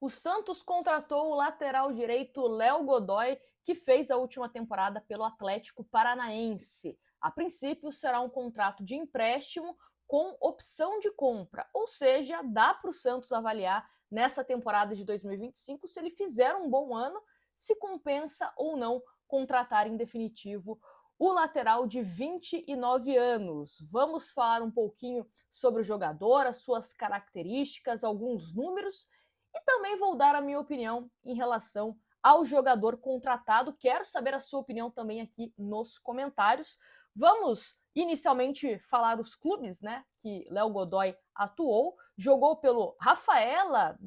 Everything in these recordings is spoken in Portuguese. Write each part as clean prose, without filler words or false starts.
O Santos contratou o lateral direito Léo Godoy, que fez a última temporada pelo Atlético Paranaense. A princípio, será um contrato de empréstimo com opção de compra, ou seja, dá para o Santos avaliar nessa temporada de 2025 se ele fizer um bom ano, se compensa ou não contratar em definitivo o lateral de 29 anos. Vamos falar um pouquinho sobre o jogador, as suas características, alguns números e também vou dar a minha opinião em relação ao jogador contratado. Quero saber a sua opinião também aqui nos comentários. Vamos inicialmente falar os clubes, né, que Léo Godoy atuou. Jogou pelo Rafaela,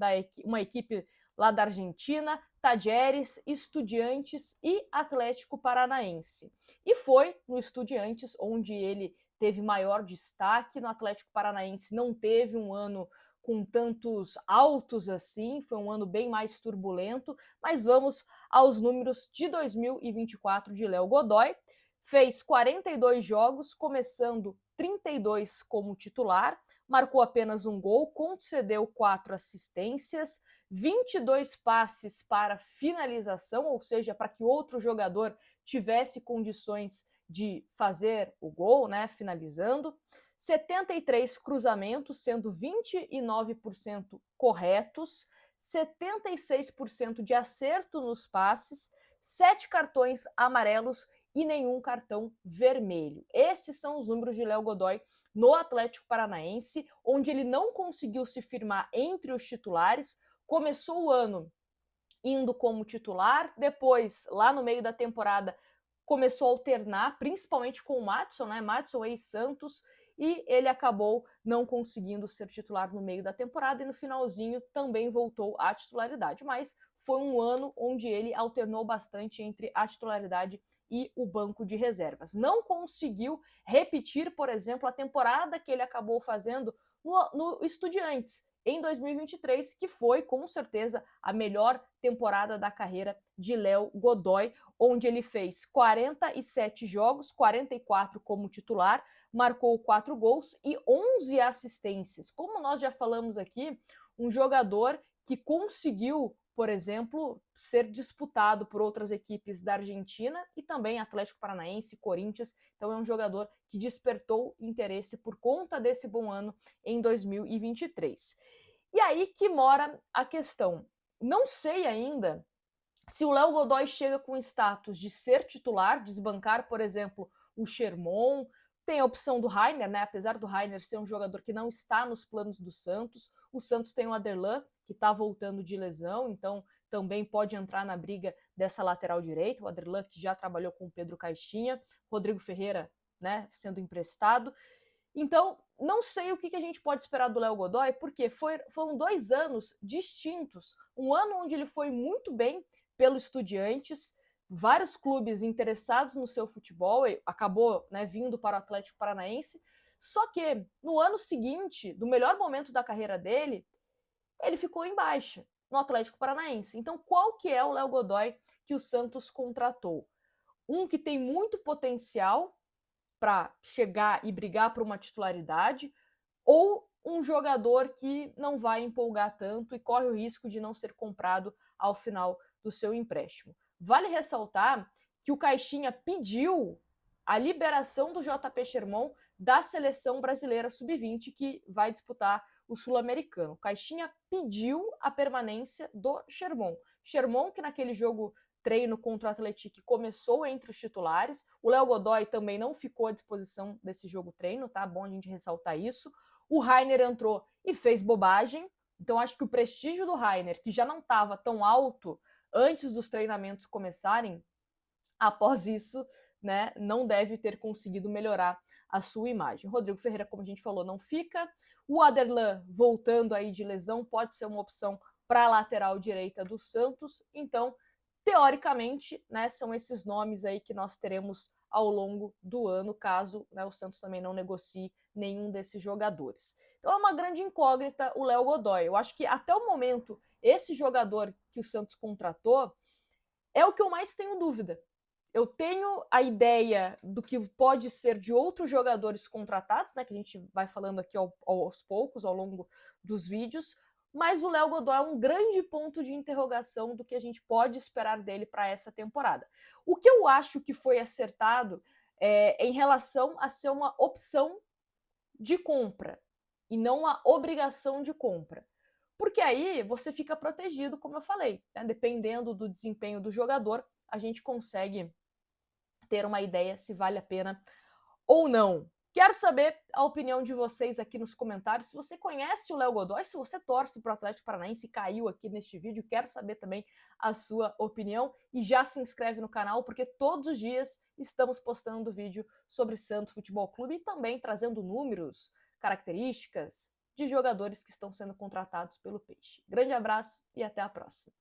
uma equipe lá da Argentina, Tajeres, Estudiantes e Atlético Paranaense. E foi no Estudiantes onde ele teve maior destaque. No Atlético Paranaense não teve um ano com tantos altos assim, foi um ano bem mais turbulento, mas vamos aos números de 2024 de Léo Godoy. Fez 42 jogos, começando 32 como titular, marcou apenas um gol, concedeu 4 assistências, 22 passes para finalização, ou seja, para que outro jogador tivesse condições de fazer o gol, né, finalizando. 73 cruzamentos, sendo 29% corretos, 76% de acerto nos passes, 7 cartões amarelos e nenhum cartão vermelho. Esses são os números de Léo Godoy no Atlético Paranaense, onde ele não conseguiu se firmar entre os titulares. Começou o ano indo como titular, depois, lá no meio da temporada, começou a alternar, principalmente com o Maddson, né? Maddson ex-Santos, e ele acabou não conseguindo ser titular no meio da temporada e no finalzinho também voltou à titularidade. Mas foi um ano onde ele alternou bastante entre a titularidade e o banco de reservas. Não conseguiu repetir, por exemplo, a temporada que ele acabou fazendo no Estudiantes em 2023, que foi com certeza a melhor temporada da carreira de Léo Godoy, onde ele fez 47 jogos, 44 como titular, marcou 4 gols e 11 assistências. Como nós já falamos aqui, um jogador que conseguiu, por exemplo, ser disputado por outras equipes da Argentina e também Atlético Paranaense, Corinthians. Então é um jogador que despertou interesse por conta desse bom ano em 2023. E aí que mora a questão. Não sei ainda se o Léo Godoy chega com status de ser titular, desbancar, por exemplo, o Sherman. Tem a opção do Rainer, né? Apesar do Rainer ser um jogador que não está nos planos do Santos, o Santos tem o Aderlan, que está voltando de lesão, então também pode entrar na briga dessa lateral direita. O Aderlan, que já trabalhou com o Pedro Caixinha, Rodrigo Ferreira, né, sendo emprestado. Então, não sei o que a gente pode esperar do Léo Godoy, porque foram 2 anos distintos. Um ano onde ele foi muito bem pelo Estudiantes, vários clubes interessados no seu futebol, acabou, né, vindo para o Atlético Paranaense. Só que no ano seguinte, do melhor momento da carreira dele, ele ficou em baixa no Atlético Paranaense. Então, qual que é o Léo Godoy que o Santos contratou? Um que tem muito potencial para chegar e brigar por uma titularidade, ou um jogador que não vai empolgar tanto e corre o risco de não ser comprado ao final do seu empréstimo. Vale ressaltar que o Caixinha pediu a liberação do JP Sherman da seleção brasileira sub-20 que vai disputar o Sul-Americano. O Caixinha pediu a permanência do Sherman. Sherman, que naquele jogo treino contra o Atlético começou entre os titulares. O Léo Godoy também não ficou à disposição desse jogo treino, tá? Bom a gente ressaltar isso. O Rainer entrou e fez bobagem. Então acho que o prestígio do Rainer, que já não estava tão alto antes dos treinamentos começarem, após isso, né, não deve ter conseguido melhorar a sua imagem. Rodrigo Ferreira, como a gente falou, não fica. O Aderlan, voltando aí de lesão, pode ser uma opção para a lateral direita do Santos. Então, teoricamente, né, são esses nomes aí que nós teremos ao longo do ano, caso, né, o Santos também não negocie nenhum desses jogadores. Então é uma grande incógnita o Léo Godoy. Eu acho que até o momento, esse jogador que o Santos contratou é o que eu mais tenho dúvida. Eu tenho a ideia do que pode ser de outros jogadores contratados, né, que a gente vai falando aqui aos poucos, ao longo dos vídeos, mas o Léo Godoy é um grande ponto de interrogação do que a gente pode esperar dele para essa temporada. O que eu acho que foi acertado é em relação a ser uma opção de compra e não uma obrigação de compra. Porque aí você fica protegido, como eu falei, né? Dependendo do desempenho do jogador, a gente consegue ter uma ideia se vale a pena ou não. Quero saber a opinião de vocês aqui nos comentários. Se você conhece o Léo Godoy, se você torce para o Atlético Paranaense e caiu aqui neste vídeo, quero saber também a sua opinião. E já se inscreve no canal, porque todos os dias estamos postando vídeo sobre Santos Futebol Clube e também trazendo números, características de jogadores que estão sendo contratados pelo Peixe. Grande abraço e até a próxima.